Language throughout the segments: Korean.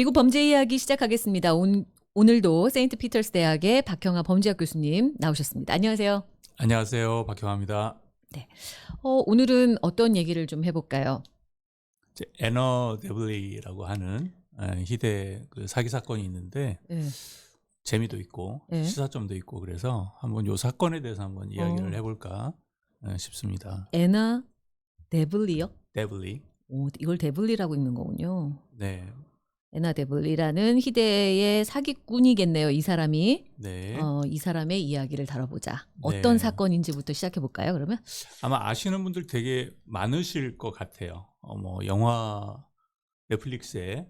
미국 범죄 이야기 시작하겠습니다. 오늘도 세인트 피터스 대학의 박형아 범죄학 교수님 나오셨습니다. 안녕하세요. 안녕하세요. 박형아입니다. 네. 오늘은 어떤 얘기를 좀 해볼까요? 애너 데블리라고 하는 희대 그 사기 사건이 있는데 네. 재미도 있고 네. 시사점도 있고 그래서 한번 이 사건에 대해서 한번 이야기를 해볼까 싶습니다. 애나 데블리요? 데블리. 이걸 데블리라고 읽는 거군요. 네. 애나 데블리라는 희대의 사기꾼이겠네요. 이 사람이. 네. 이 사람의 이야기를 다뤄보자. 어떤 사건인지부터 시작해볼까요? 그러면? 아마 아시는 분들 되게 많으실 것 같아요. 뭐 영화 넷플릭스에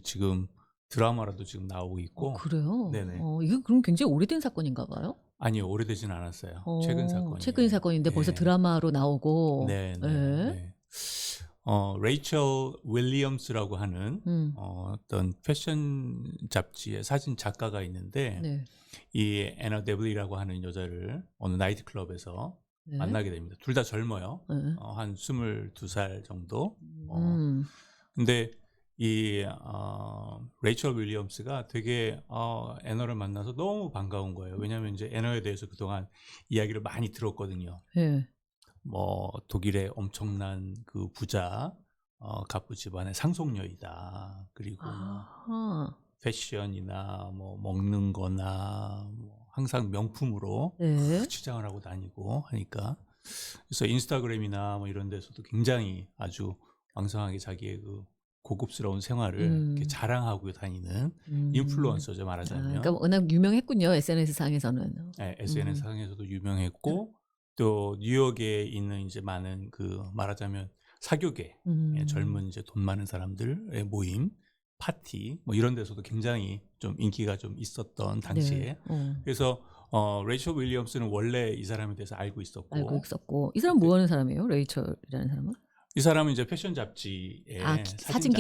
지금 드라마라도 지금 나오고 있고. 그래요? 네네. 이거 그럼 굉장히 오래된 사건인가 봐요? 아니요, 오래되진 않았어요. 최근 사건이에요. 최근 사건인데 벌써 드라마로 나오고. 네. 레이첼 윌리엄스라고 하는 어떤 패션 잡지의 사진 작가가 있는데 이 애너 데블리라고 하는 여자를 어느 나이트클럽에서 만나게 됩니다. 둘 다 젊어요. 한 22살 정도. 근데 이 레이첼 윌리엄스가 되게 애너를 만나서 너무 반가운 거예요. 왜냐하면 이제 애너에 대해서 그동안 이야기를 많이 들었거든요. 뭐 독일의 엄청난 그 부자 갑부 집안의 상속녀이다. 그리고 뭐 패션이나 뭐 먹는 거나 뭐 항상 명품으로 치장을 하고 다니고 하니까, 그래서 인스타그램이나 뭐 이런 데서도 굉장히 아주 왕성하게 자기의 그 고급스러운 생활을 이렇게 자랑하고 다니는 인플루언서죠, 말하자면. 그러니까 워낙 유명했군요, SNS 상에서는. 네, SNS 상에서도 유명했고 또 뉴욕에 있는 이제 많은 그 말하자면 사교계 젊은 이제 돈 많은 사람들의 모임, 파티 뭐 이런 데서도 굉장히 좀 인기가 좀 있었던 당시에. 그래서 레이첼 윌리엄스는 원래 이 사람에 대해서 알고 있었고. 이 사람 뭐 하는 사람이에요? 레이첼이라는 사람은? 이 사람은 이제 패션 잡지의 사진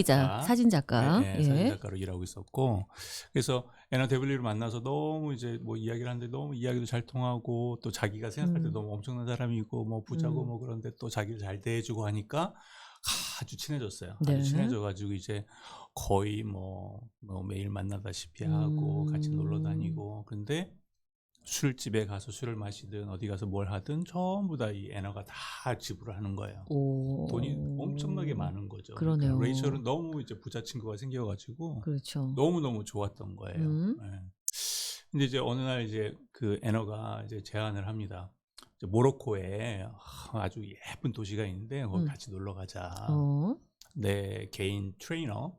작가. 네, 사진 작가로 일하고 있었고, 그래서 애나 데블리를 만나서 너무 이제 뭐 이야기를 하는데 너무 이야기도 잘 통하고 또 자기가 생각할 때 너무 엄청난 사람이고 뭐 부자고 뭐 그런데 또 자기를 잘 대해주고 하니까 아주 친해졌어요. 아주 친해져가지고 이제 거의 뭐 매일 만나다시피 하고 같이 놀러 다니고. 근데 술집에 가서 술을 마시든 어디 가서 뭘 하든 전부 다 이 애너가 다 지불을 하는 거예요. 돈이 엄청나게 많은 거죠. 그러네요. 그러니까 레이첼은 너무 이제 부자 친구가 생겨가지고 그렇죠. 너무 좋았던 거예요. 네. 근데 이제 어느 날 이제 그 애너가 이제 제안을 합니다. 이제 모로코에 아주 예쁜 도시가 있는데 거기 같이 놀러 가자. 내 개인 트레이너,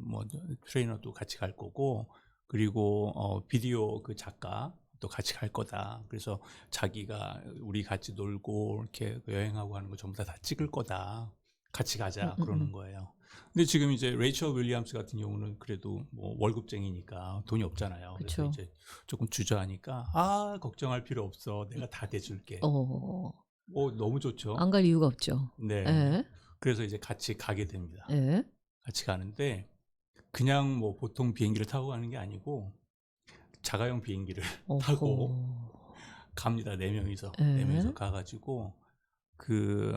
뭐 트레이너도 같이 갈 거고, 그리고 비디오 그 작가 또 같이 갈 거다. 그래서 자기가 우리 같이 놀고 이렇게 여행하고 하는 거 전부 다 찍을 거다. 같이 가자 그러는 거예요. 근데 지금 이제 레이첼 윌리엄스 같은 경우는 그래도 뭐 월급쟁이니까 돈이 없잖아요. 그래서 이제 조금 주저하니까 걱정할 필요 없어. 내가 다 대줄게. 너무 좋죠. 안 갈 이유가 없죠. 네. 그래서 이제 같이 가게 됩니다. 같이 가는데 그냥 뭐 보통 비행기를 타고 가는 게 아니고 자가용 비행기를 타고 갑니다. 4명이서. 4명이서 가가지고 그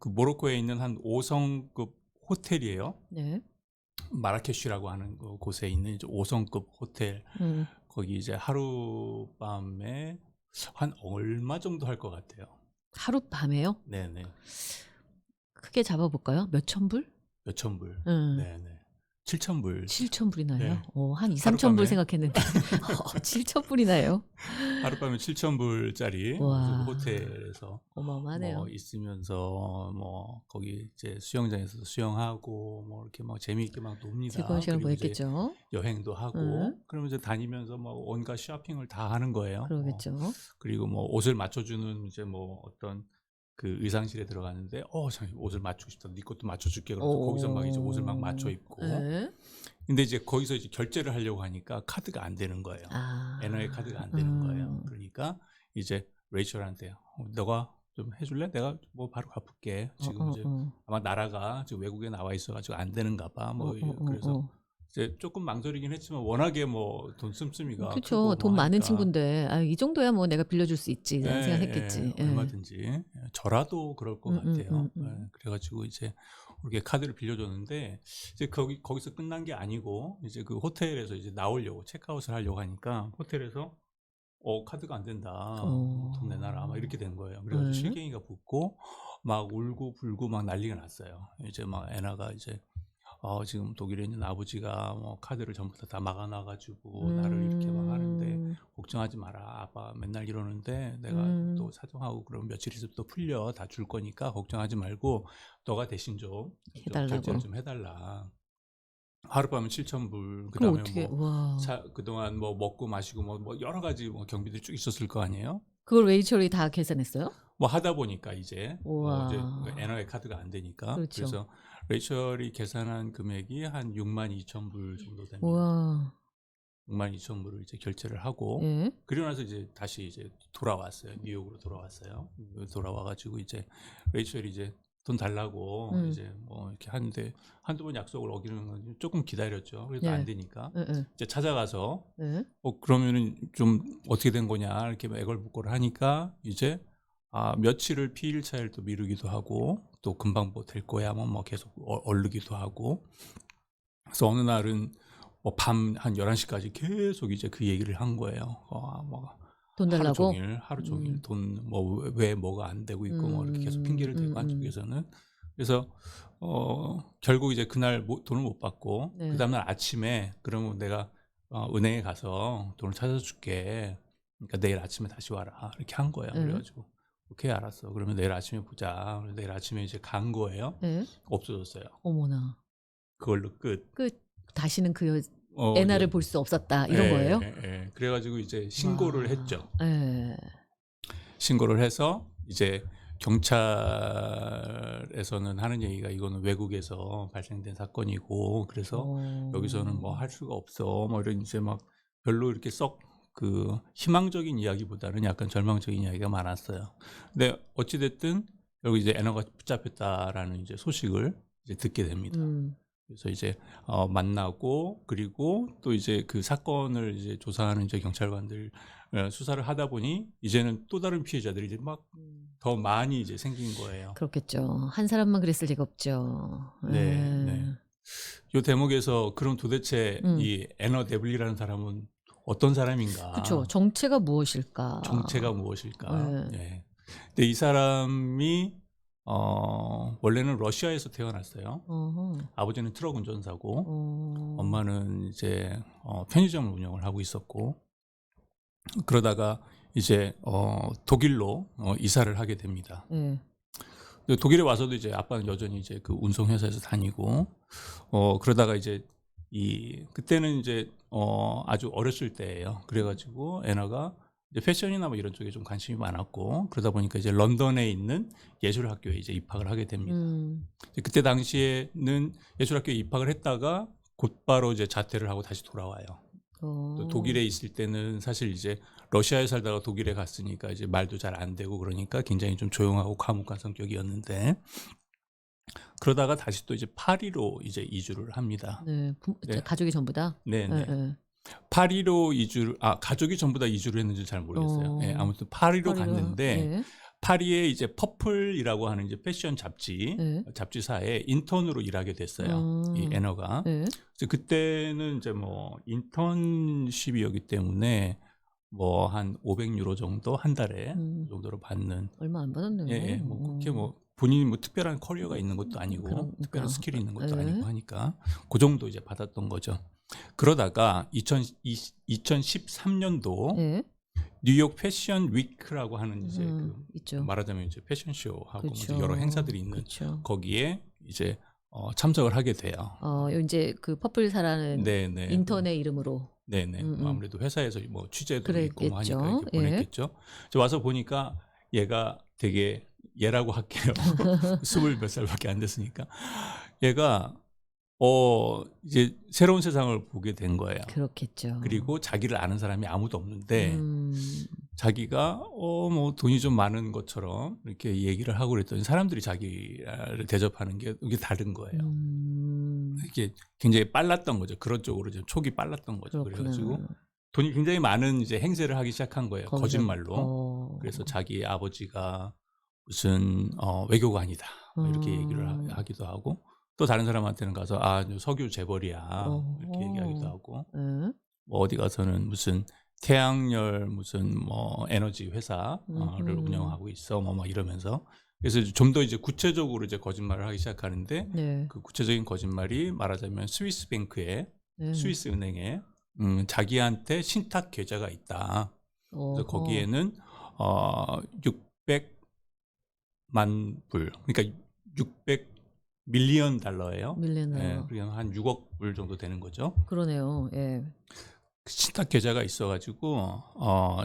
모로코에 있는 한 5성급 호텔이에요. 마라케슈라고 하는 그 곳에 있는 이제 5성급 호텔. 거기 이제 하룻밤에 한 얼마 정도 할 것 같아요. 하룻밤에요? 네네. 크게 잡아볼까요? 몇천 불? 몇천 불. 네네. 7,000불. 7,000불이나요? 네. 한 2, 3천 불 생각했는데 7,000불이나요? 하룻밤에 7,000불짜리 호텔에서 어마어마하네요. 뭐 있으면서 뭐 거기 이제 수영장에서 수영하고 뭐 이렇게 막 재미있게 막 놉니다. 즐거운 시간 그리고 이제 보냈겠죠. 여행도 하고 그러면서 다니면서 뭐 온갖 쇼핑을 다 하는 거예요. 그러겠죠. 그리고 뭐 옷을 맞춰주는 이제 뭐 어떤 그 의상실에 들어가는데 참 옷을 맞추고 싶다. 네 것도 맞춰줄게. 그래서 거기서 막 이제 옷을 막 맞춰 입고. 근데 이제 거기서 이제 결제를 하려고 하니까 카드가 안 되는 거예요. 애너의 카드가 안 되는 거예요. 그러니까 이제 레이첼한테 너가 좀 해줄래? 내가 뭐 바로 갚을게. 지금 이제 아마 나라가 지금 외국에 나와 있어가지고 안 되는가 봐. 뭐 그래서 이제 조금 망설이긴 했지만 워낙에 뭐 돈 씀씀이가 그렇죠. 돈 많은 친구인데 이 정도야 뭐 내가 빌려줄 수 있지 라는 생각했겠지. 얼마든지 저라도 그럴 것 같아요. 그래가지고 이제 그렇게 카드를 빌려줬는데 이제 거기서 끝난 게 아니고 이제 그 호텔에서 이제 나오려고 체크아웃을 하려고 하니까 호텔에서 카드가 안 된다. 돈 내놔라. 막 이렇게 된 거예요. 그래가지고 실갱이가 붙고 막 울고 불고 막 난리가 났어요. 이제 막 애나가 이제 지금 독일에 있는 아버지가 뭐 카드를 전부 다 막아놔가지고 나를 이렇게 막 하는데 걱정하지 마라. 아빠 맨날 이러는데 내가 또 사정하고 그럼 며칠 있으면 또 풀려. 다 줄 거니까 걱정하지 말고 너가 대신 좀 결제를 좀 해달라. 하룻밤에 7,000불. 그다음에 그동안 뭐 먹고 마시고 뭐 여러 가지 뭐 경비들이 쭉 있었을 거 아니에요? 그걸 웨이철이 다 계산했어요? 뭐 하다 보니까 이제 이제 NR의 카드가 안 되니까. 그렇죠. 그래서 레이첼이 계산한 금액이 한 62,000불 정도 됩니다. 우와. 62,000불을 이제 결제를 하고 그리고 나서 이제 다시 이제 돌아왔어요. 뉴욕으로 돌아왔어요. 돌아와가지고 이제 레이첼이 이제 돈 달라고 이제 뭐 이렇게 하는데 한두 번 약속을 어기는 건 조금 기다렸죠. 그래도 안 되니까 이제 찾아가서 그러면은 좀 어떻게 된 거냐 이렇게 애걸복걸을 하니까 이제 며칠을 피일차일 또 미루기도 하고 또 금방 뭐 될 거야 뭐 계속 얼르기도 하고 그래서 어느 날은 뭐 밤 한 11시까지 계속 이제 그 얘기를 한 거예요. 뭐 돈 달라고? 하루 종일 돈 뭐 왜 뭐가 안 되고 있고 뭐 이렇게 계속 핑계를 대고 한쪽에서는. 그래서 결국 이제 그날 돈을 못 받고 그 다음날 아침에 그러면 내가 은행에 가서 돈을 찾아줄게. 그러니까 내일 아침에 다시 와라 이렇게 한 거예요. 그래가지고 오케이 알았어. 그러면 내일 아침에 보자. 내일 아침에 이제 간 거예요. 없어졌어요. 어머나. 그걸로 끝. 다시는 그 애나를 볼 수 없었다 이런 거예요? 그래가지고 이제 신고를 했죠. 신고를 해서 이제 경찰에서는 하는 얘기가 이거는 외국에서 발생된 사건이고 그래서 여기서는 뭐 할 수가 없어. 뭐 이런 이제 막 별로 이렇게 썩 그 희망적인 이야기보다는 약간 절망적인 이야기가 많았어요. 근데 어찌 됐든 여기 이제 애나가 붙잡혔다라는 이제 소식을 이제 듣게 됩니다. 그래서 이제 만나고 그리고 또 이제 그 사건을 이제 조사하는 이제 경찰관들 수사를 하다 보니 이제는 또 다른 피해자들이 이제 막 더 많이 이제 생긴 거예요. 그렇겠죠. 한 사람만 그랬을 리가 없죠. 네. 이 대목에서 그럼 도대체 이 애너 데블리라는 사람은 어떤 사람인가? 그렇죠. 정체가 무엇일까? 네. 근데 이 사람이 원래는 러시아에서 태어났어요. 아버지는 트럭 운전사고 엄마는 이제 편의점을 운영을 하고 있었고 그러다가 이제 독일로 이사를 하게 됩니다. 근데 독일에 와서도 이제 아빠는 여전히 이제 그 운송 회사에서 다니고 그러다가 이제 그때는 이제 아주 어렸을 때예요. 그래가지고 애나가 이제 패션이나 뭐 이런 쪽에 좀 관심이 많았고 그러다 보니까 이제 런던에 있는 예술학교에 이제 입학을 하게 됩니다. 그때 당시에는 예술학교에 입학을 했다가 곧바로 이제 자퇴를 하고 다시 돌아와요. 또 독일에 있을 때는 사실 이제 러시아에 살다가 독일에 갔으니까 이제 말도 잘 안 되고 그러니까 굉장히 좀 조용하고 과묵한 성격이었는데 그러다가 다시 또 이제 파리로 이제 이주를 합니다. 네, 가족이 전부 다. 네. 파리로 가족이 전부 다 이주를 했는지 잘 모르겠어요. 아무튼 파리로 갔는데 파리에 이제 퍼플이라고 하는 이제 패션 잡지사에 인턴으로 일하게 됐어요. 이 애너가. 그래서 그때는 이제 뭐 인턴십이었기 때문에 뭐 한 500유로 정도 한 달에 정도로 받는. 얼마 안 받았네요. 뭐 그렇게 뭐 본인이 뭐 특별한 커리어가 있는 것도 아니고 특별한 스킬이 있는 것도 아니고 하니까 그 정도 이제 받았던 거죠. 그러다가 2013년도 뉴욕 패션 위크라고 하는 이제 말하자면 이제 패션쇼하고 여러 행사들이 있는 거기에 이제 참석을 하게 돼요. 이제 그 퍼플사라는 인턴의 이름으로. 아무래도 회사에서 뭐 취재도 있고 뭐 하니까 이렇게 보냈겠죠. 와서 보니까 얘가 되게 얘라고 할게요. 20몇 살밖에 안 됐으니까 얘가 이제 새로운 세상을 보게 된 거예요. 그렇겠죠. 그리고 자기를 아는 사람이 아무도 없는데 자기가 뭐 돈이 좀 많은 것처럼 이렇게 얘기를 하고 그랬더니 사람들이 자기를 대접하는 게 이게 다른 거예요. 이게 굉장히 빨랐던 거죠. 그런 쪽으로 좀 촉이 빨랐던 거죠. 그래가지고 돈이 굉장히 많은 이제 행세를 하기 시작한 거예요. 거짓말로. 그래서 자기 아버지가 무슨 외교관이다 이렇게 얘기를 하기도 하고 또 다른 사람한테는 가서 석유 재벌이야 이렇게 얘기하기도 하고 뭐 어디 가서는 무슨 태양열 무슨 뭐 에너지 회사를 운영하고 있어 뭐 막 이러면서 그래서 좀 더 이제 구체적으로 이제 거짓말을 하기 시작하는데 네. 그 구체적인 거짓말이 말하자면 스위스 뱅크에 스위스 은행에 자기한테 신탁 계좌가 있다. 그래서 거기에는 600만 불 그러니까 600 밀리언 달러예요. 밀리언 달러. 예, 그냥 한 6억 불 정도 되는 거죠. 그러네요. 예. 신탁 계좌가 있어가지고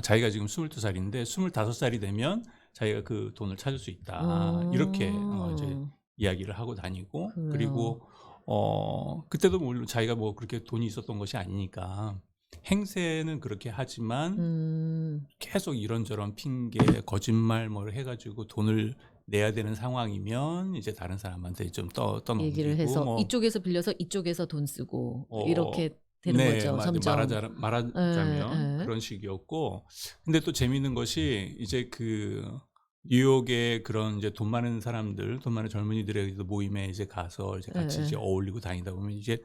자기가 지금 22살인데 25살이 되면 자기가 그 돈을 찾을 수 있다. 이렇게 이제 이야기를 하고 다니고 그래요. 그리고 그때도 물론 자기가 뭐 그렇게 돈이 있었던 것이 아니니까 행세는 그렇게 하지만 계속 이런저런 핑계, 거짓말 뭐 해가지고 돈을 내야 되는 상황이면 이제 다른 사람한테 좀 떠넘기고 얘기를 해서 뭐 이쪽에서 빌려서 이쪽에서 돈 쓰고 이렇게 되는 거죠. 점점 말하자면 그런 식이었고, 근데 또 재미있는 것이 이제 그 뉴욕의 그런 이제 돈 많은 사람들, 돈 많은 젊은이들의 모임에 이제 가서 이제 같이 이제 어울리고 다니다 보면 이제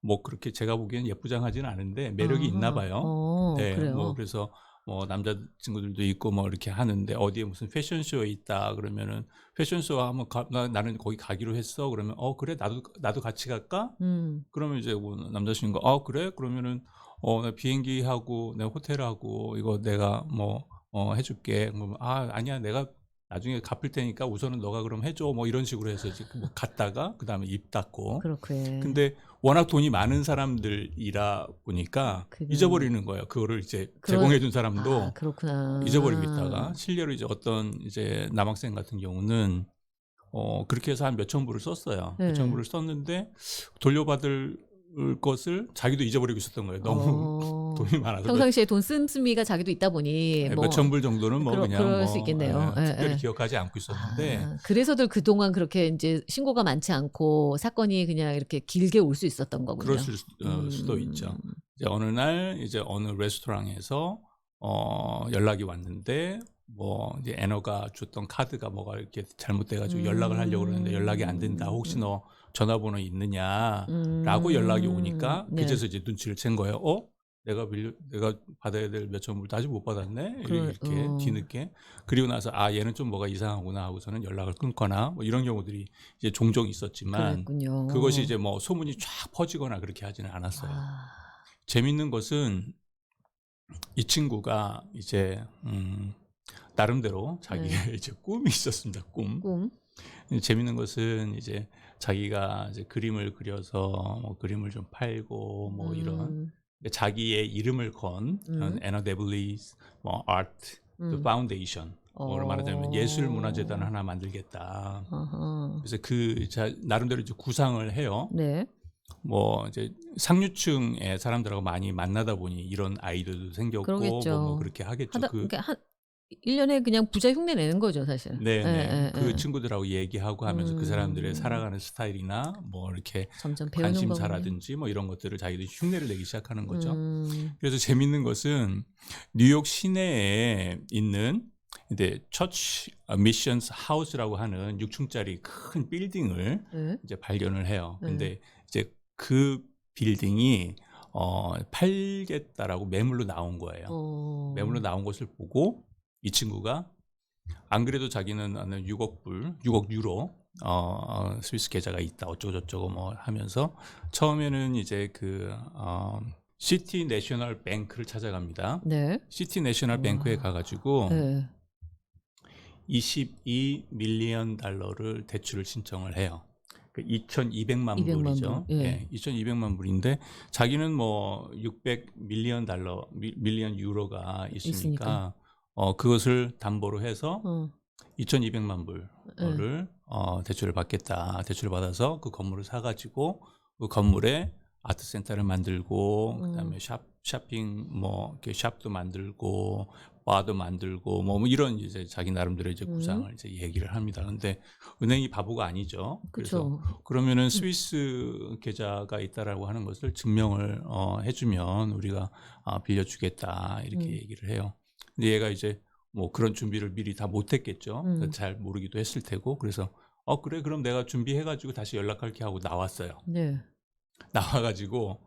뭐 그렇게 제가 보기엔 예쁘장하지는 않은데 매력이 있나 봐요. 네, 그래요. 뭐 그래서 뭐 남자 친구들도 있고 뭐 이렇게 하는데 어디에 무슨 패션쇼에 있다 그러면은 패션쇼 하면 나는 거기 가기로 했어 그러면 그래 나도 같이 갈까? 그러면 이제 뭐 남자친구가 그래 그러면은 나 비행기하고 내가 호텔하고 이거 내가 뭐 해줄게. 그러면 아니야 내가 나중에 갚을 테니까 우선은 너가 그럼 해줘 뭐 이런 식으로 해서 이제 뭐 갔다가 그 다음에 입 닫고. 그렇게. 근데 워낙 돈이 많은 사람들이라 보니까 잊어버리는 거예요. 그거를 이제 제공해준 사람도 그렇구나. 잊어버리고 있다가 실례로 이제 어떤 이제 남학생 같은 경우는 그렇게 해서 한 몇천 불을 썼어요. 몇천 불을 썼는데 돌려받을 것을 자기도 잊어버리고 있었던 거예요. 너무 돈이 많아서. 평상시에 돈 씀씀이가 자기도 있다 보니 뭐 몇천 불 정도는 뭐 그냥 그럴 수 있겠네요. 특별히 기억하지 않고 있었는데 그래서들 그동안 그렇게 이제 신고가 많지 않고 사건이 그냥 이렇게 길게 올 수 있었던 거군요. 그럴 수도 있죠. 이제 어느 날 이제 어느 레스토랑에서 연락이 왔는데 뭐 이제 애너가 줬던 카드가 뭐가 이렇게 잘못돼가지고 연락을 하려고 그러는데 연락이 안 된다. 혹시 너 전화번호 있느냐라고 연락이 오니까 그제서 이제 눈치를 챈 거예요. 내가 받아야 될 몇천 불 아직 못 받았네. 이렇게 뒤늦게. 그리고 나서 얘는 좀 뭐가 이상하구나 하고서는 연락을 끊거나 뭐 이런 경우들이 이제 종종 있었지만 그랬군요. 그것이 이제 뭐 소문이 쫙 퍼지거나 그렇게 하지는 않았어요. 재밌는 것은 이 친구가 이제 나름대로 자기의 이제 꿈이 있었습니다. 꿈. 재밌는 것은 이제 자기가 이제 그림을 그려서 뭐 그림을 좀 팔고 뭐 이런 자기의 이름을 건 애너 데블리스 뭐 아트 파운데이션 뭐 말하자면 예술문화재단 하나 만들겠다. 그래서 나름대로 이제 구상을 해요. 네. 뭐 이제 상류층의 사람들하고 많이 만나다 보니 이런 아이디어도 생겼고 뭐 그렇게 하겠죠. 그러니까 1년에 그냥 부자 흉내 내는 거죠, 사실. 네. 그 친구들하고 얘기하고 하면서 그 사람들의 살아가는 스타일이나 뭐 이렇게 점점 배우는 관심사라든지 뭐 이런 것들을 자기들이 흉내를 내기 시작하는 거죠. 그래서 재밌는 것은 뉴욕 시내에 있는 이제 처치 미션스 하우스라고 하는 6층짜리 큰 빌딩을 이제 발견을 해요. 근데 이제 그 빌딩이 팔겠다라고 매물로 나온 거예요. 매물로 나온 것을 보고 이 친구가 안 그래도 자기는 6억 유로 스위스 계좌가 있다 어쩌고저쩌고 뭐 하면서 처음에는 이제 시티 내셔널 뱅크를 찾아갑니다. 네. 시티 내셔널 뱅크에 가가지고 22 밀리언 달러를 대출을 신청을 해요. 2,200만 불이죠. 불. 네, 2,200만 불인데 자기는 뭐 600 밀리언 유로가 있으니까. 그것을 담보로 해서 2,200만 불을 대출을 받겠다. 대출을 받아서 그 건물을 사가지고 그 건물에 아트센터를 만들고 그다음에 샵핑 뭐 이렇게 샵도 만들고 바도 만들고 뭐 이런 이제 자기 나름대로 이제 구상을 이제 얘기를 합니다. 근데 은행이 바보가 아니죠. 그래서 그러면은 스위스 계좌가 있다라고 하는 것을 증명을 해주면 우리가 빌려주겠다 이렇게 얘기를 해요. 근데 얘가 이제 뭐 그런 준비를 미리 다 못했겠죠. 잘 모르기도 했을 테고 그래서 그래 그럼 내가 준비해가지고 다시 연락할게 하고 나왔어요. 네. 나와가지고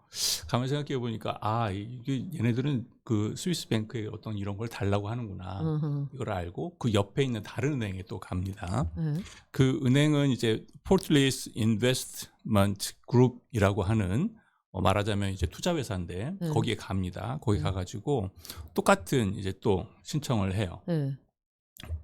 가만히 생각해 보니까 이게 얘네들은 그 스위스 뱅크에 어떤 이런 걸 달라고 하는구나. 이걸 알고 그 옆에 있는 다른 은행에 또 갑니다. 그 은행은 이제 포트리스 인베스트먼트 그룹이라고 하는 말하자면 이제 투자 회사인데 거기에 갑니다. 거기 가가지고 똑같은 이제 또 신청을 해요.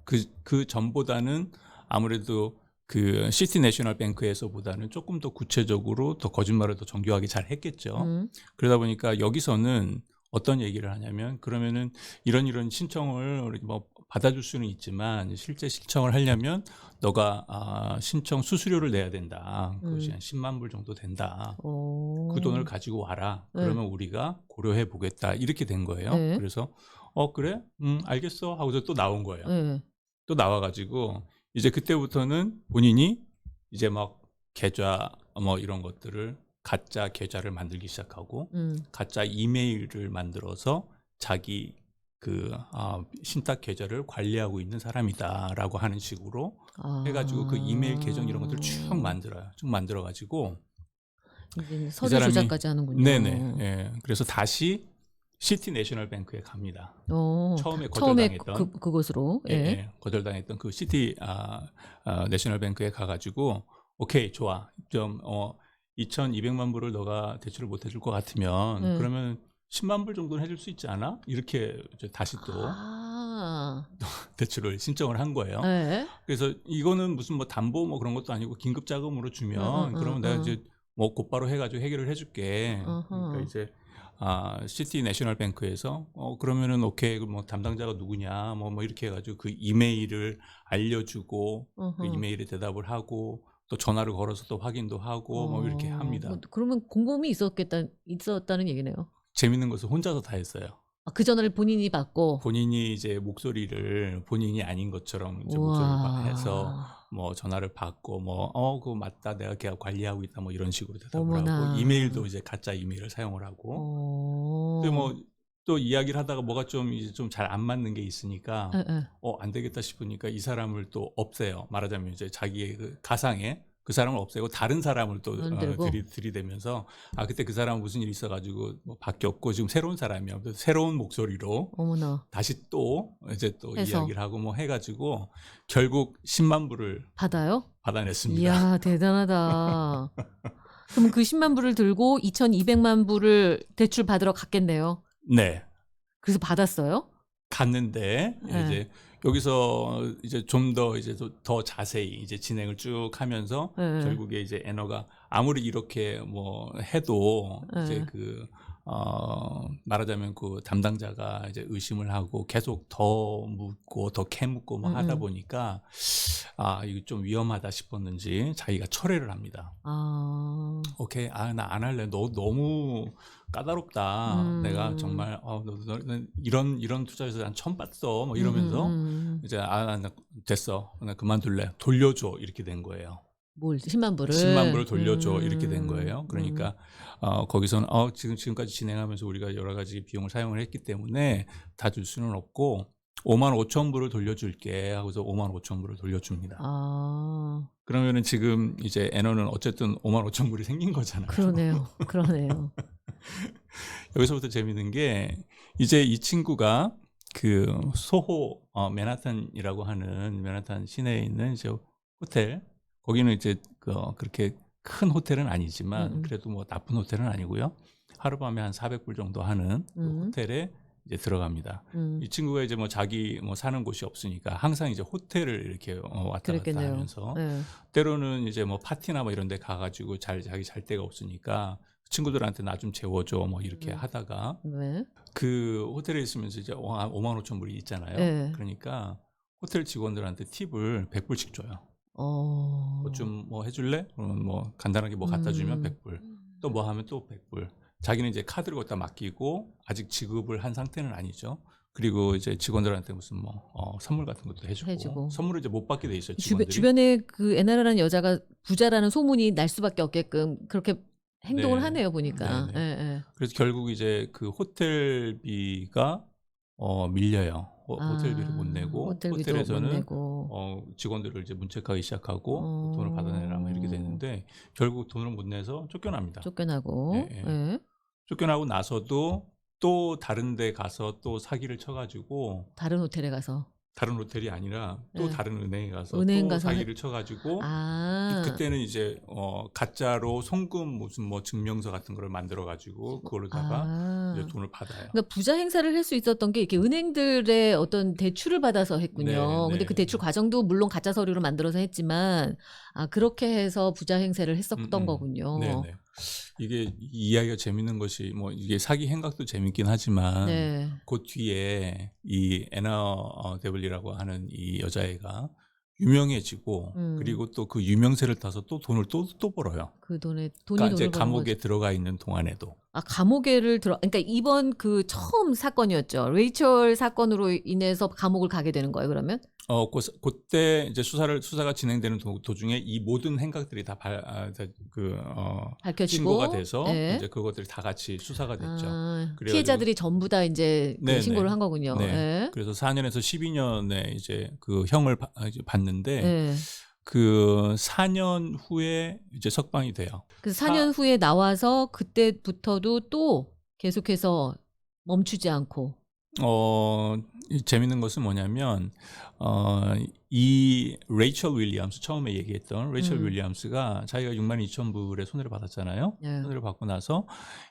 그 전보다는 아무래도 그 시티 내셔널 뱅크에서보다는 조금 더 구체적으로 더 거짓말을 더 정교하게 잘 했겠죠. 그러다 보니까 여기서는 어떤 얘기를 하냐면 그러면은 이런 신청을 뭐 받아줄 수는 있지만 실제 신청을 하려면 너가 신청 수수료를 내야 된다. 그것이 한 10만 불 정도 된다. 그 돈을 가지고 와라. 그러면 우리가 고려해 보겠다. 이렇게 된 거예요. 그래서 그래? 알겠어. 하고서 또 나온 거예요. 또 나와가지고 이제 그때부터는 본인이 이제 막 계좌 뭐 이런 것들을 가짜 계좌를 만들기 시작하고 가짜 이메일을 만들어서 자기 그 신탁 계좌를 관리하고 있는 사람이다라고 하는 식으로 해가지고 그 이메일 계정 이런 것들을 쭉 만들어요. 쭉 만들어가지고 이제 서류 조작까지 하는군요. 네네. 예. 그래서 다시 시티 내셔널 뱅크에 갑니다. 처음에 거절당했던 그곳으로 거절당했던 그 시티 내셔널 뱅크에 가가지고 오케이 좋아 좀 2,200만 불을 너가 대출을 못 해줄 것 같으면 그러면 10만 불 정도는 해줄 수 있지 않아? 이렇게 다시 또 대출을 신청을 한 거예요. 그래서 이거는 무슨 뭐 담보 뭐 그런 것도 아니고 긴급 자금으로 주면 그러면 내가 이제 뭐 곧바로 해가지고 해결을 해줄게. 그러니까 이제 시티 내셔널 뱅크에서 그러면은 오케이 뭐 담당자가 누구냐 뭐 이렇게 해가지고 그 이메일을 알려주고 그 이메일에 대답을 하고 또 전화를 걸어서 또 확인도 하고 뭐 이렇게 합니다. 그러면 곰곰이 있었다는 얘기네요. 재밌는 것은 혼자서 다 했어요. 그 전화를 본인이 받고 본인이 이제 목소리를 본인이 아닌 것처럼 이제 목소리를 해서 뭐 전화를 받고 뭐 그거 맞다 내가 걔가 관리하고 있다 뭐 이런 식으로 대답을 하고 이메일도 이제 가짜 이메일을 사용을 하고 근데 뭐 또 이야기를 하다가 뭐가 좀 잘 안 맞는 게 있으니까 안 되겠다 싶으니까 이 사람을 또 없애요. 말하자면 이제 자기의 그 가상에 그 사람을 없애고 다른 사람을 또 들이대면서 그때 그 사람은 무슨 일이 있어가지고 뭐 바뀌었고 지금 새로운 사람이야. 새로운 목소리로 다시 또 이제 또 이야기를 하고 뭐 해가지고 결국 10만 불을 받아냈습니다. 이야 대단하다. 그럼 그 10만 불을 들고 2,200만 불을 대출 받으러 갔겠네요. 네. 그래서 받았어요? 갔는데 이제 여기서 이제 좀 더 이제 더 자세히 이제 진행을 쭉 하면서 결국에 이제 애너가 아무리 이렇게 뭐 해도 이제 그 말하자면 그 담당자가 이제 의심을 하고 계속 더 묻고 더 캐묻고 뭐 하다 보니까 이거 좀 위험하다 싶었는지 자기가 철회를 합니다. 오케이 나 안 할래. 너 너무 까다롭다. 내가 정말 너 이런 투자에서 난 처음 봤어. 뭐 이러면서 이제 나 됐어. 나 그만둘래. 돌려줘. 이렇게 된 거예요. 뭘 10만 불을? 10만 불을 돌려줘. 이렇게 된 거예요. 그러니까 거기서는 지금까지 진행하면서 우리가 여러 가지 비용을 사용을 했기 때문에 다 줄 수는 없고 5만 5천 불을 돌려줄게 하고서 5만 5천 불을 돌려줍니다. 그러면은 지금 이제 애너는 어쨌든 5만 5천 불이 생긴 거잖아요. 그러네요. 여기서부터 재밌는 게 이제 이 친구가 그 소호 맨하탄이라고 하는 맨하탄 시내에 있는 이제 호텔 거기는 이제 그렇게 큰 호텔은 아니지만 그래도 뭐 나쁜 호텔은 아니고요. 하룻밤에 한 400불 정도 하는 그 호텔에 이제 들어갑니다. 이 친구가 이제 뭐 자기 뭐 사는 곳이 없으니까 항상 이제 호텔을 이렇게 왔다 갔다 하면서 때로는 이제 뭐 파티나 뭐 이런 데 가가지고 자기 잘 데가 없으니까 친구들한테 나 좀 재워줘 뭐 이렇게 하다가 그 호텔에 있으면서 이제 5만 5천 불이 있잖아요. 그러니까 호텔 직원들한테 팁을 100불씩 줘요. 뭐 좀 뭐 해줄래? 그러면 뭐 간단하게 뭐 갖다 주면 100불. 또 뭐 하면 또 100불. 자기는 이제 카드를 갖다 맡기고 아직 지급을 한 상태는 아니죠. 그리고 이제 직원들한테 무슨 뭐 선물 같은 것도 해주고. 선물을 이제 못 받게 돼 있어요. 직원들이. 주변에 그 에나라는 여자가 부자라는 소문이 날 수밖에 없게끔 그렇게 행동을 하네요 보니까. 그래서 결국 이제 그 호텔비가 밀려요. 호텔비를 못 내고 호텔비도 호텔에서는 못 내고. 직원들을 이제 문책하기 시작하고 돈을 받아내라 뭐 이렇게 되는데 결국 돈을 못 내서 쫓겨납니다. 쫓겨나고. 예, 예. 네. 쫓겨나고 나서도 또 다른 데 가서 또 사기를 쳐가지고 다른 호텔에 가서 다른 호텔이 아니라 또 네. 다른 은행에 가서 은행 또 가서 사기를 쳐가지고 그때는 이제 가짜로 송금 무슨 뭐 증명서 같은 거를 만들어가지고 그걸로다가 이제 돈을 받아요. 그러니까 부자 행사를 할 수 있었던 게 이렇게 은행들의 어떤 대출을 받아서 했군요. 네, 근데 네. 그 대출 과정도 물론 가짜 서류로 만들어서 했지만 그렇게 해서 부자 행세를 했었던 거군요. 네네. 이게 이야기가 재밌는 것이 뭐 이게 사기 행각도 재밌긴 하지만 네. 그 뒤에 이 애나 데블리라고 하는 이 여자애가 유명해지고 그리고 또 그 유명세를 타서 또 돈을 또 벌어요. 그 돈이 그러니까 돈을 이제 버는 감옥에 거죠. 들어가 있는 동안에도. 감옥에를 그러니까 이번 그 처음 사건이었죠. 레이첼 사건으로 인해서 감옥을 가게 되는 거예요, 그러면? 그때 이제 수사가 진행되는 도중에 이 모든 행각들이 다 밝혀지고 신고가 돼서 네. 이제 그것들이 다 같이 수사가 됐죠. 피해자들이 전부 다 이제 그 신고를 한 거군요. 네. 네. 그래서 4년에서 12년에 이제 그 형을 받는데 네. 그 4년 후에 이제 석방이 돼요. 그래서 4년 후에 나와서 그때부터도 또 계속해서 멈추지 않고. 재밌는 것은 뭐냐면 이 레이첼 윌리엄스 처음에 얘기했던 레이첼 윌리엄스가 자기가 62,000불의 손해를 받았잖아요. 네. 손해를 받고 나서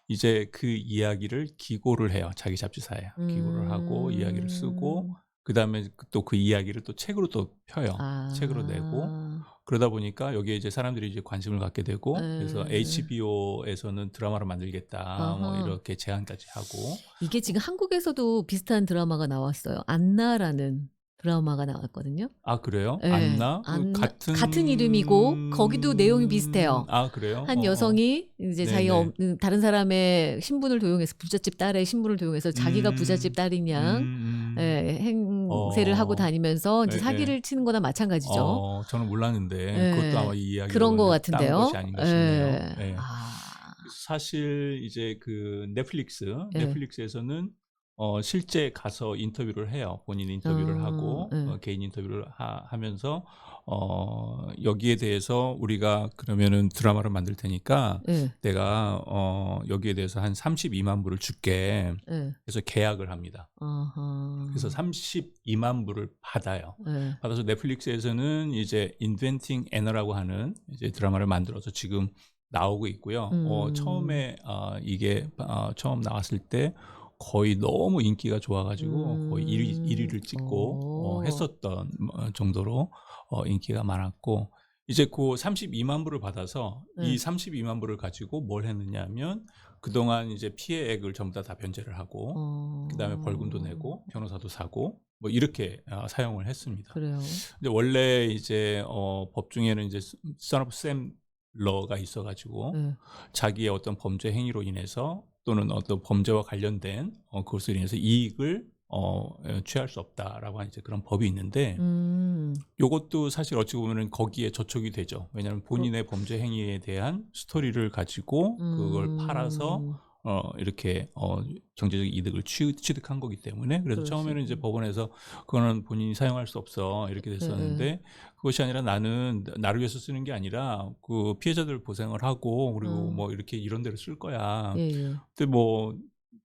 이제 그 이야기를 기고를 해요. 자기 잡지사에 기고를 하고 이야기를 쓰고 그다음에 또 그 이야기를 또 책으로 또 펴요. 책으로 내고 그러다 보니까 여기에 이제 사람들이 이제 관심을 갖게 되고 그래서 HBO에서는 드라마를 만들겠다 뭐 이렇게 제안까지 하고. 이게 지금 한국에서도 비슷한 드라마가 나왔어요. 안나라는 드라마가 나왔거든요. 아, 그래요? 네. 안나? 같은 이름이고 거기도 내용이 비슷해요. 아, 그래요? 한 여성이 이제 자기가 다른 사람의 신분을 도용해서 부잣집 딸의 신분을 도용해서 자기가 부잣집 딸인 양 행세를 하고 다니면서 이제 사기를 치는 거나 마찬가지죠. 저는 몰랐는데 그것도 아마 이 이야기가 그런 것 같은데요. 것이 아닌가 싶네요. 네. 사실 이제 그 넷플릭스에서는 실제 가서 인터뷰를 해요. 본인 인터뷰를 하고 개인 인터뷰를 하면서 여기에 대해서 우리가 그러면은 드라마를 만들 테니까 내가 여기에 대해서 한 32만 불을 줄게. 그래서 계약을 합니다. 그래서 32만 불을 받아요. 받아서 넷플릭스에서는 이제 Inventing Anna라고 하는 이제 드라마를 만들어서 지금 나오고 있고요. 처음에 이게 처음 나왔을 때 거의 너무 인기가 좋아가지고 거의 1위를 찍고 했었던 정도로 인기가 많았고 이제 그 32만 불을 받아서 이 32만 불을 가지고 뭘 했느냐 하면 그동안 이제 피해액을 전부 다 변제를 하고 그다음에 벌금도 내고 변호사도 사고 뭐 이렇게 사용을 했습니다. 그래요. 근데 원래 이제 법 중에는 이제 son of Sam 러가 있어가지고 자기의 어떤 범죄 행위로 인해서 또는 어떤 범죄와 관련된 그것으로 인해서 이익을 취할 수 없다라고 하는 이제 그런 법이 있는데 이것도 사실 어찌 보면은 거기에 저촉이 되죠. 왜냐하면 본인의 범죄 행위에 대한 스토리를 가지고 그걸 팔아서 이렇게 경제적 이득을 취득한 거기 때문에 그래서 처음에는 이제 법원에서 그거는 본인이 사용할 수 없어 이렇게 됐었는데 그것이 아니라 나는 나를 위해서 쓰는 게 아니라 그 피해자들 보상을 하고 그리고 뭐 이렇게 이런 데로 쓸 거야. 근데 뭐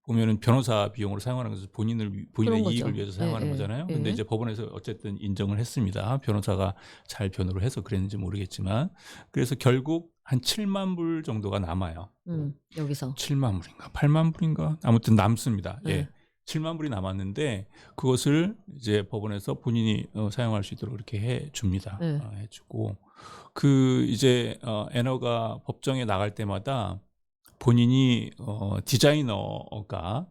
보면은 변호사 비용으로 사용하는 것은 본인의 이익을 위해서 사용하는 거잖아요. 근데 이제 법원에서 어쨌든 인정을 했습니다. 변호사가 잘 변호를 해서 그랬는지 모르겠지만 그래서 결국 한 7만 불 정도가 남아요. 여기서 7만 불인가 8만 불인가 아무튼 남습니다. 예. 7만 불이 남았는데 그것을 이제 법원에서 본인이 사용할 수 있도록 이렇게 해 줍니다. 해주고 그 이제 애너가 법정에 나갈 때마다 본인이 디자이너가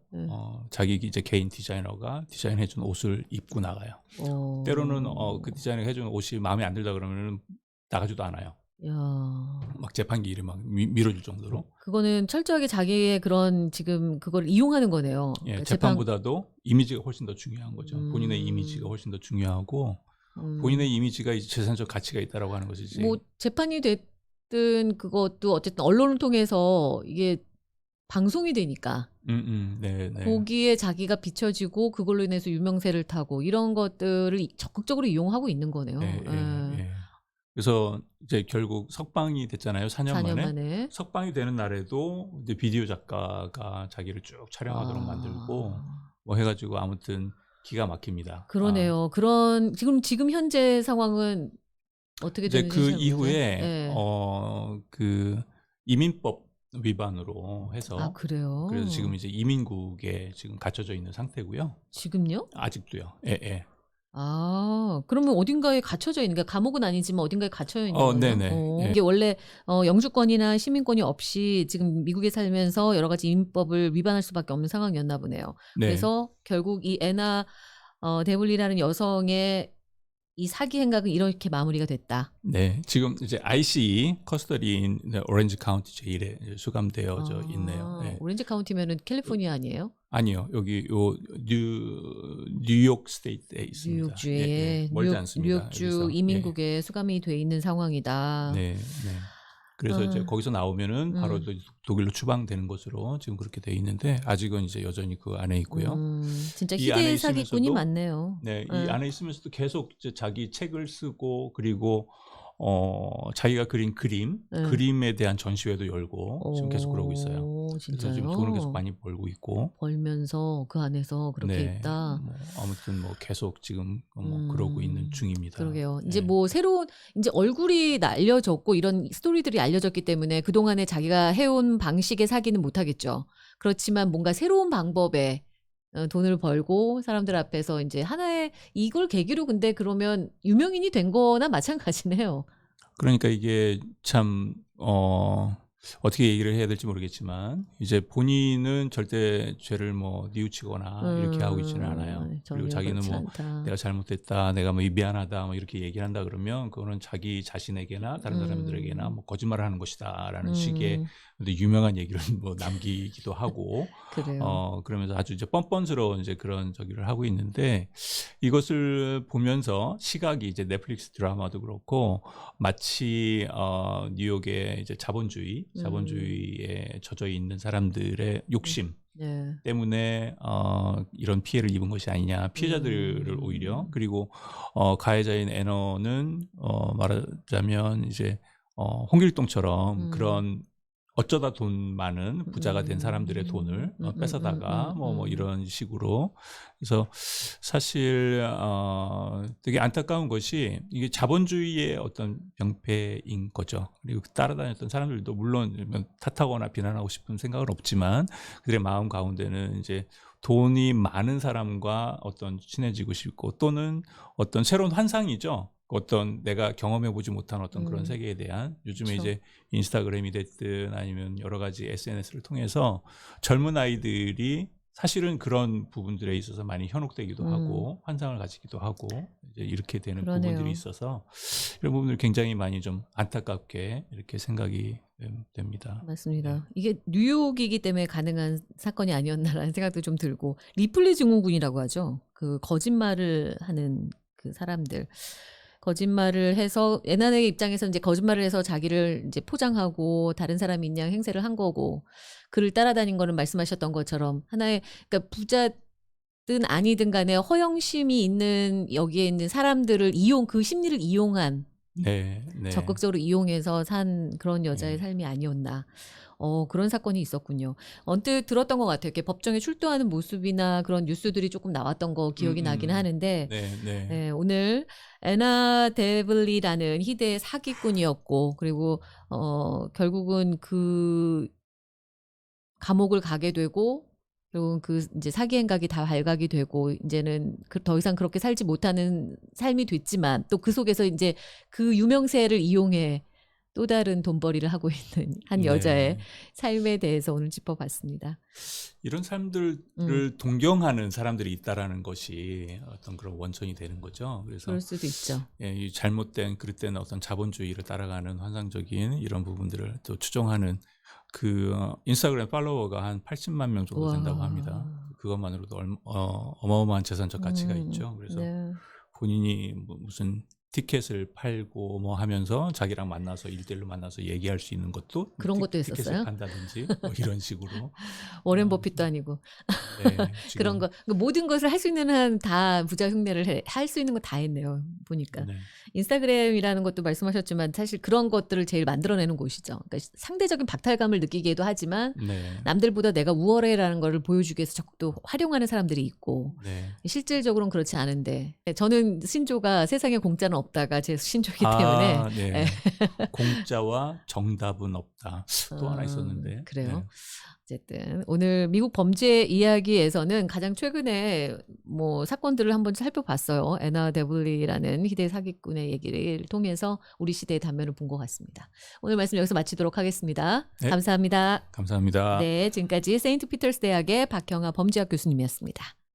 자기 이제 개인 디자이너가 디자인해준 옷을 입고 나가요. 때로는 그 디자이너 해준 옷이 마음에 안 들다 그러면 나가지도 않아요. 막 재판기를 막 밀어줄 정도로. 그거는 철저하게 자기의 그런 지금 그걸 이용하는 거네요. 예, 그러니까 재판보다도 이미지가 훨씬 더 중요한 거죠. 본인의 이미지가 훨씬 더 중요하고 본인의 이미지가 이제 재산적 가치가 있다라고 하는 것이지. 뭐 재판이 됐든 그것도 어쨌든 언론을 통해서 이게 방송이 되니까 네, 네. 거기에 자기가 비춰지고 그걸로 인해서 유명세를 타고 이런 것들을 적극적으로 이용하고 있는 거네요. 네, 네. 그래서 이제 결국 석방이 됐잖아요. 4년 만에. 석방이 되는 날에도 이제 비디오 작가가 자기를 쭉 촬영하도록 만들고 뭐 해가지고 아무튼 기가 막힙니다. 그러네요. 지금 현재 상황은 어떻게 되는지 그 이후에 그 이민법 위반으로 해서 그래요? 그래서 지금 이제 이민국에 지금 갇혀져 있는 상태고요. 지금요? 아직도요. 예. 그러면 어딘가에 갇혀져 있는 게 감옥은 아니지만 어딘가에 갇혀 있는 거예요? 네네. 이게 원래 영주권이나 시민권이 없이 지금 미국에 살면서 여러 가지 이민법을 위반할 수밖에 없는 상황이었나 보네요. 네. 그래서 결국 이 애나 데블리라는 여성의 이 사기 행각은 이렇게 마무리가 됐다. 네, 지금 이제 ICE 커스터디인 오렌지 카운티 제일에 수감되어져 있네요. 네. 오렌지 카운티면은 캘리포니아 아니에요? 아니요, 여기 뉴욕 스테이트에 있습니다. 뉴욕주에 멀지 않습니다. 뉴욕주 여기서. 이민국에 수감이 돼 있는 상황이다. 네. 그래서 이제 거기서 나오면은 바로 독일로 추방되는 것으로 지금 그렇게 돼 있는데 아직은 이제 여전히 그 안에 있고요. 진짜 희대의 사기꾼이 많네요. 네, 이 안에 있으면서도 계속 이제 자기 책을 쓰고 그리고 자기가 그린 그림에 대한 전시회도 열고 지금 계속 그러고 있어요. 진짜요? 그래서 지금 돈을 계속 많이 벌고 있고. 벌면서 그 안에서 그렇게 있다. 아무튼 계속 지금 그러고 있는 중입니다. 그러게요. 이제 새로운 이제 얼굴이 알려졌고 이런 스토리들이 알려졌기 때문에 그 동안에 자기가 해온 방식의 사기는 못 하겠죠. 그렇지만 뭔가 새로운 방법에 돈을 벌고 사람들 앞에서 이제 하나의 이걸 계기로 근데 그러면 유명인이 된 거나 마찬가지네요. 그러니까 이게 참 어떻게 얘기를 해야 될지 모르겠지만 이제 본인은 절대 죄를 뉘우치거나 이렇게 하고 있지는 않아요. 그리고 자기는 내가 잘못했다, 내가 미안하다 이렇게 얘기를 한다 그러면 그거는 자기 자신에게나 다른 사람들에게나 거짓말을 하는 것이다라는 식의 유명한 얘기를 남기기도 하고 그러면서 아주 이제 뻔뻔스러운 이제 그런 저기를 하고 있는데 이것을 보면서 시각이 이제 넷플릭스 드라마도 그렇고 마치 뉴욕의 이제 자본주의에 젖어 있는 사람들의 욕심 때문에 이런 피해를 입은 것이 아니냐, 피해자들을 오히려 그리고 가해자인 애너는 말하자면 이제 홍길동처럼 그런 어쩌다 돈 많은 부자가 된 사람들의 돈을 뺏어다가 이런 식으로. 그래서 사실 되게 안타까운 것이 이게 자본주의의 어떤 병폐인 거죠. 그리고 따라다녔던 사람들도 물론 탓하거나 비난하고 싶은 생각은 없지만 그들의 마음 가운데는 이제 돈이 많은 사람과 어떤 친해지고 싶고 또는 어떤 새로운 환상이죠. 어떤 내가 경험해보지 못한 어떤 그런 세계에 대한 요즘에 이제 인스타그램이 됐든 아니면 여러 가지 SNS를 통해서 젊은 아이들이 사실은 그런 부분들에 있어서 많이 현혹되기도 하고 환상을 가지기도 하고 이제 이렇게 되는 부분들이 있어서 이런 부분들 굉장히 많이 좀 안타깝게 이렇게 생각이 됩니다. 맞습니다. 이게 뉴욕이기 때문에 가능한 사건이 아니었나라는 생각도 좀 들고 리플리 증후군이라고 하죠. 그 거짓말을 하는 그 사람들. 거짓말을 해서 애나의 입장에서 이제 거짓말을 해서 자기를 이제 포장하고 다른 사람이 있냐 행세를 한 거고 그를 따라다닌 거는 말씀하셨던 것처럼 하나의 그러니까 부자든 아니든 간에 허영심이 있는 여기에 있는 사람들을 그 심리를 이용한 적극적으로 이용해서 산 그런 여자의 삶이 아니었나. 그런 사건이 있었군요. 언뜻 들었던 것 같아요. 이렇게 법정에 출두하는 모습이나 그런 뉴스들이 조금 나왔던 거 기억이 나긴 하는데 오늘 애나 데블리라는 희대의 사기꾼이었고 그리고 결국은 그 감옥을 가게 되고 그리고 그 이제 사기 행각이 다 발각이 되고 이제는 더 이상 그렇게 살지 못하는 삶이 됐지만 또 그 속에서 이제 그 유명세를 이용해 또 다른 돈벌이를 하고 있는 한 여자의 삶에 대해서 오늘 짚어봤습니다. 이런 사람들을 동경하는 사람들이 있다라는 것이 어떤 그런 원천이 되는 거죠. 그래서 그럴 수도 있죠. 이 잘못된 그릇된 어떤 자본주의를 따라가는 환상적인 이런 부분들을 또 추종하는 그 인스타그램 팔로워가 한 80만 명 정도 된다고 합니다. 그것만으로도 어마어마한 재산적 가치가 있죠. 그래서 본인이 무슨 티켓을 팔고 뭐 하면서 자기랑 만나서 1대1로 만나서 얘기할 수 있는 것도 그런 것도 티켓을 있었어요. 판다든지 뭐 이런 식으로. 워렌 버핏도 아니고 네, 그런 거 모든 것을 할 수 있는 한 다 부자 흉내를 할 수 있는 거 다 했네요. 보니까 네. 인스타그램이라는 것도 말씀하셨지만 사실 그런 것들을 제일 만들어내는 곳이죠. 그러니까 상대적인 박탈감을 느끼기도 하지만 네. 남들보다 내가 우월해라는 거를 보여주기 위해서 적극 활용하는 사람들이 있고 네. 실질적으로는 그렇지 않은데 저는 신조가 세상에 공짜는 없다가 제 신조이기 때문에 네. 네. 공짜와 정답은 없다. 또 하나 있었는데. 그래요. 네. 어쨌든 오늘 미국 범죄 이야기에서는 가장 최근에 뭐 사건들을 한번 살펴봤어요. 애나 데블리라는 희대 사기꾼의 얘기를 통해서 우리 시대의 단면을 본 것 같습니다. 오늘 말씀 여기서 마치도록 하겠습니다. 네. 감사합니다. 감사합니다. 네, 지금까지 세인트 피터스 대학의 박형아 범죄학 교수님이었습니다.